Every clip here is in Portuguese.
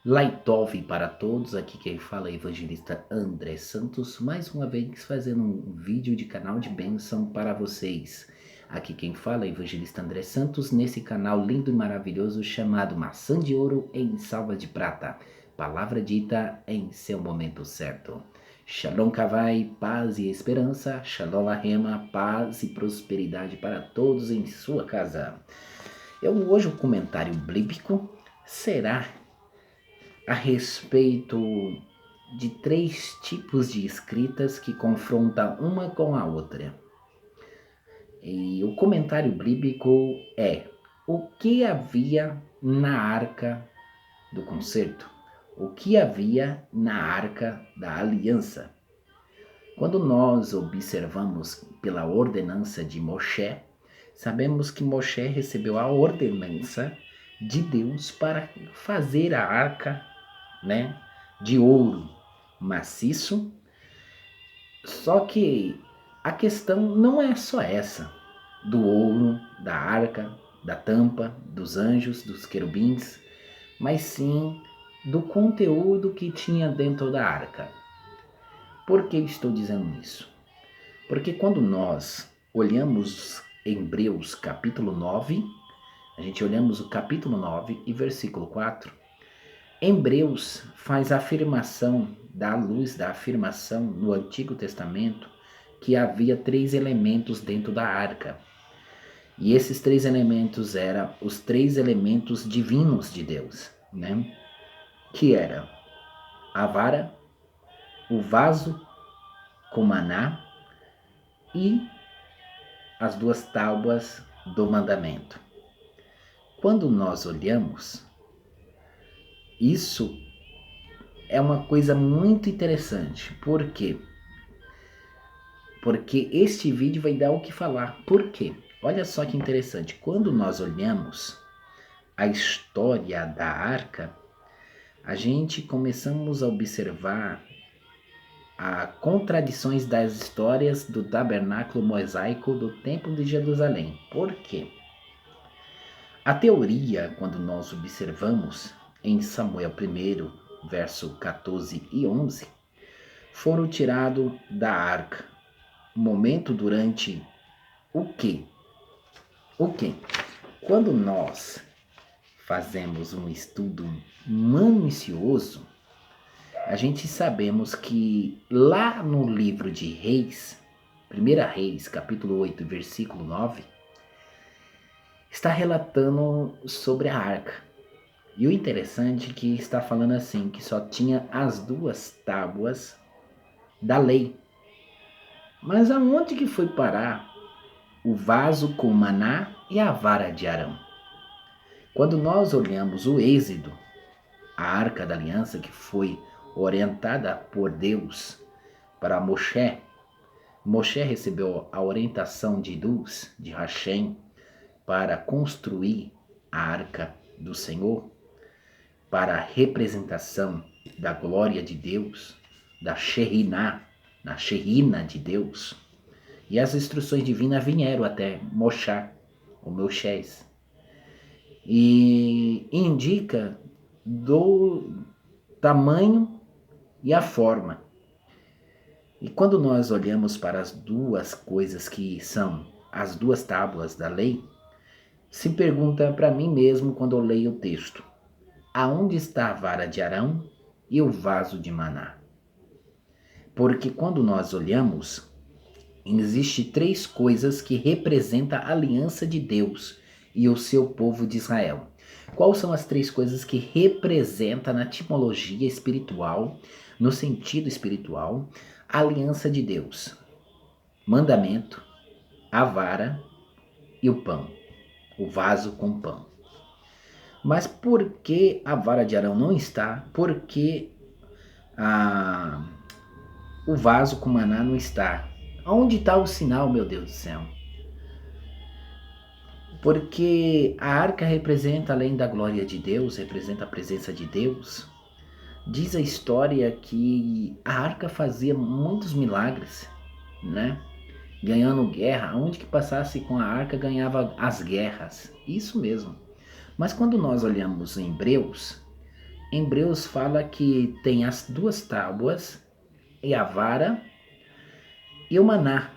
Laitov para todos, aqui quem fala é o evangelista André Santos, mais uma vez fazendo um vídeo de canal de bênção para vocês. Aqui quem fala é o evangelista André Santos, nesse canal lindo e maravilhoso chamado Maçã de Ouro em Salva de Prata. Palavra dita em seu momento certo. Shalom Kavai, paz e esperança. Shalom Lahema, paz e prosperidade para todos em sua casa. Hoje o comentário bíblico será a respeito de 3 tipos de escritas que confrontam uma com a outra. E o comentário bíblico é: o que havia na arca do concerto? O que havia na arca da aliança? Quando nós observamos pela ordenança de Moshe, sabemos que Moshe recebeu a ordenança de Deus para fazer a arca, de ouro maciço. Só que a questão não é só essa, do ouro, da arca, da tampa, dos anjos, dos querubins, mas sim do conteúdo que tinha dentro da arca. Por que eu estou dizendo isso? Porque quando nós olhamos Hebreus capítulo 9, a gente olhamos o capítulo 9 e versículo 4, Hebreus faz a afirmação, dá à luz da afirmação no Antigo Testamento que havia 3 elementos dentro da arca. E esses 3 elementos eram os 3 elementos divinos de Deus, Que era a vara, o vaso com maná e as 2 tábuas do mandamento. Quando nós olhamos, isso é uma coisa muito interessante. Por quê? Porque este vídeo vai dar o que falar. Por quê? Olha só que interessante. Quando nós olhamos a história da arca, a gente começamos a observar as contradições das histórias do tabernáculo mosaico do Templo de Jerusalém. Por quê? A teoria, quando nós observamos em Samuel 1, verso 14 e 11, foram tirados da arca. Momento durante o quê? O quê? Quando nós fazemos um estudo minucioso, a gente sabemos que lá no livro de Reis, 1 Reis, capítulo 8, versículo 9, está relatando sobre a arca. E o interessante é que está falando assim, que só tinha as 2 tábuas da lei. Mas aonde que foi parar o vaso com maná e a vara de Arão? Quando nós olhamos o Êxodo, a Arca da Aliança que foi orientada por Deus para Moshe, Moshe recebeu a orientação de Deus, de Hashem, para construir a Arca do Senhor, para a representação da glória de Deus, da Shekhinah, na Shekhinah de Deus. E as instruções divinas vieram até Moshe, o Moisés, e indica do tamanho e a forma. E quando nós olhamos para as 2 coisas que são as 2 tábuas da lei, se pergunta para mim mesmo quando eu leio o texto: aonde está a vara de Arão e o vaso de maná? Porque quando nós olhamos, existe 3 coisas que representam a aliança de Deus e o seu povo de Israel. Quais são as 3 coisas que representam na etimologia espiritual, no sentido espiritual, a aliança de Deus? Mandamento, a vara e o pão, o vaso com pão. Mas por que a vara de Arão não está? Por que o vaso com maná não está? Onde está o sinal, meu Deus do céu? Porque a arca representa, além da glória de Deus, representa a presença de Deus. Diz a história que a arca fazia muitos milagres, ganhando guerra. Onde que passasse com a arca ganhava as guerras. Isso mesmo. Mas quando nós olhamos em Hebreus, Hebreus fala que tem as 2 tábuas e a vara e o maná.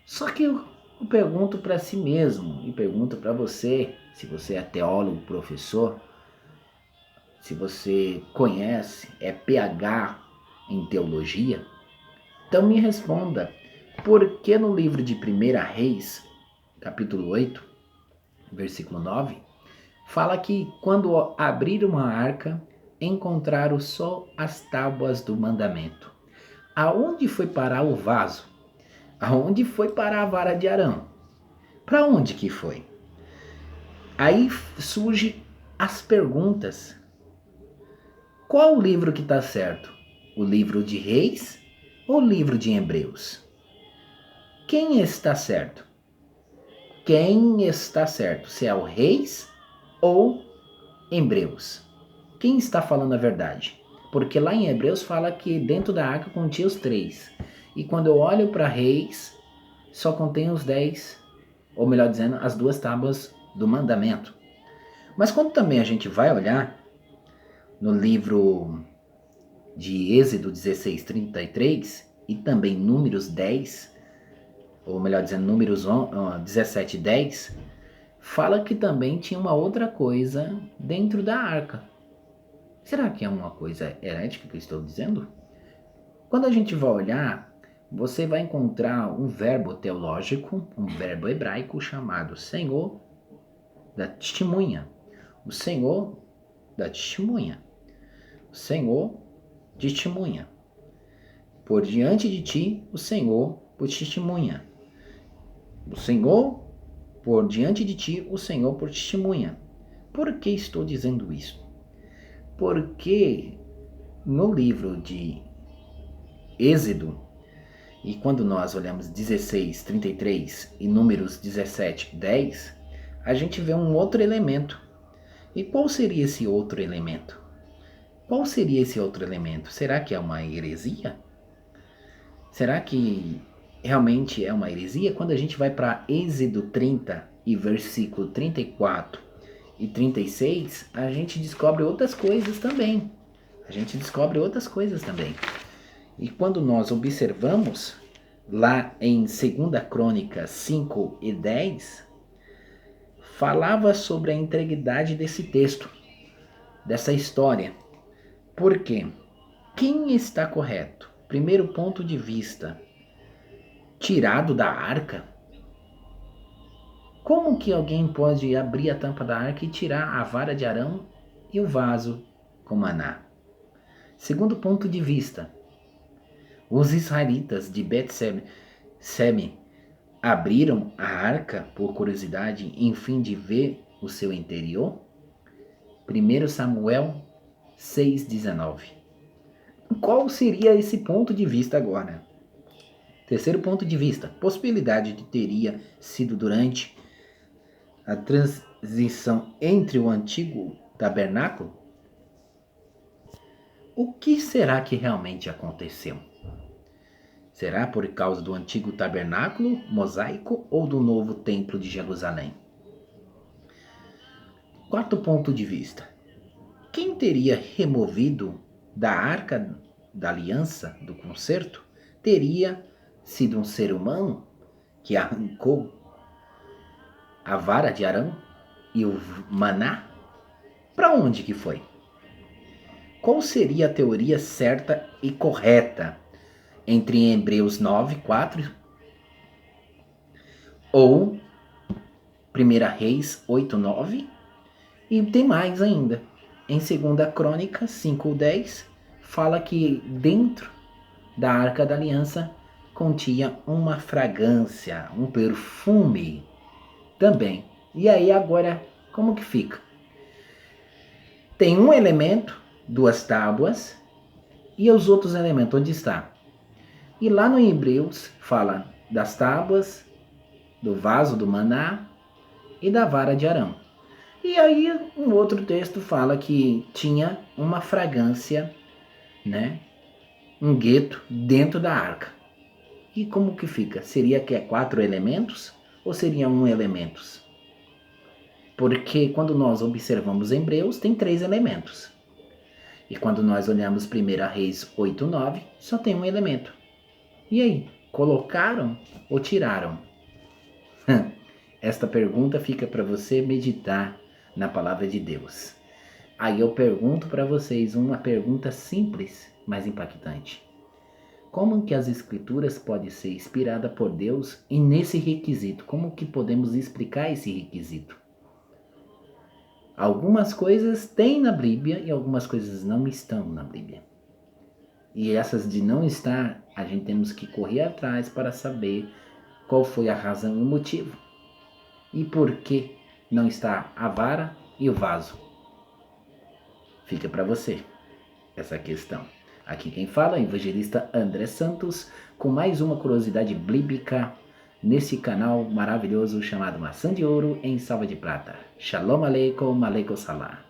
Só que eu pergunto para si mesmo e pergunto para você, se você é teólogo, professor, se você conhece, é PhD em teologia, então me responda, por que no livro de 1 Reis, capítulo 8, versículo 9, fala que quando abriram a arca, encontraram só as tábuas do mandamento. Aonde foi parar o vaso? Aonde foi parar a vara de Arão? Para onde que foi? Aí surgem as perguntas. Qual o livro que está certo? O livro de Reis ou o livro de Hebreus? Quem está certo? Quem está certo? Se é o Reis ou Hebreus? Quem está falando a verdade? Porque lá em Hebreus fala que dentro da arca continha os 3. E quando eu olho para Reis, só contém os 10, ou melhor dizendo, as 2 tábuas do mandamento. Mas quando também a gente vai olhar no livro de Êxodo 16:33 e também Números 10, ou melhor dizendo, Números 17:10, fala que também tinha uma outra coisa dentro da arca. Será que é uma coisa herética que eu estou dizendo? Quando a gente vai olhar, você vai encontrar um verbo teológico, um verbo hebraico chamado Senhor da testemunha. O Senhor da testemunha. O Senhor testemunha. Por diante de ti, o Senhor por testemunha. O Senhor, por diante de ti, o Senhor por testemunha. Por que estou dizendo isso? Porque no livro de Êxodo, e quando nós olhamos 16:33 e Números 17:10, a gente vê um outro elemento. E qual seria esse outro elemento? Qual seria esse outro elemento? Será que é uma heresia? Será que realmente é uma heresia? Quando a gente vai para Êxodo 30 e versículo 34 e 36, a gente descobre outras coisas também. E quando nós observamos lá em 2 Crônicas 5 e 10, falava sobre a integridade desse texto, dessa história. Por quê? Quem está correto? Primeiro ponto de vista, tirado da arca? Como que alguém pode abrir a tampa da arca e tirar a vara de Arão e o vaso com maná? Segundo ponto de vista, os israelitas de Bet-Seme abriram a arca por curiosidade em fim de ver o seu interior? 1 Samuel 6,19. Qual seria esse ponto de vista agora? Terceiro ponto de vista, possibilidade de teria sido durante a transição entre o antigo tabernáculo? O que será que realmente aconteceu? Será por causa do antigo tabernáculo mosaico ou do novo templo de Jerusalém? Quarto ponto de vista, quem teria removido da arca da aliança, do concerto, teria sido um ser humano que arrancou a vara de Arão e o maná? Para onde que foi? Qual seria a teoria certa e correta entre Hebreus 9:4 ou 1 Reis 8:9? E tem mais ainda. Em 2 Crônicas 5:10 fala que dentro da Arca da Aliança continha uma fragrância, um perfume também. E aí agora, como que fica? Tem um elemento, 2 tábuas, e os outros elementos, onde está? E lá no Hebreus fala das tábuas, do vaso do maná e da vara de Arão. E aí um outro texto fala que tinha uma fragrância, né? Um gueto dentro da arca. E como que fica? Seria que é 4 elementos ou seria 1 elementos? Porque quando nós observamos Hebreus, tem 3 elementos. E quando nós olhamos 1 Reis 8:9, só tem um elemento. E aí, colocaram ou tiraram? Esta pergunta fica para você meditar na palavra de Deus. Aí eu pergunto para vocês uma pergunta simples, mas impactante. Como que as escrituras podem ser inspiradas por Deus e nesse requisito? Como que podemos explicar esse requisito? Algumas coisas tem na Bíblia e algumas coisas não estão na Bíblia. E essas de não estar, a gente temos que correr atrás para saber qual foi a razão e o motivo. E por que não está a vara e o vaso? Fica para você essa questão. Aqui quem fala é o evangelista André Santos, com mais uma curiosidade bíblica nesse canal maravilhoso chamado Maçã de Ouro em Salva de Prata. Shalom Aleikum, Aleikum Salam.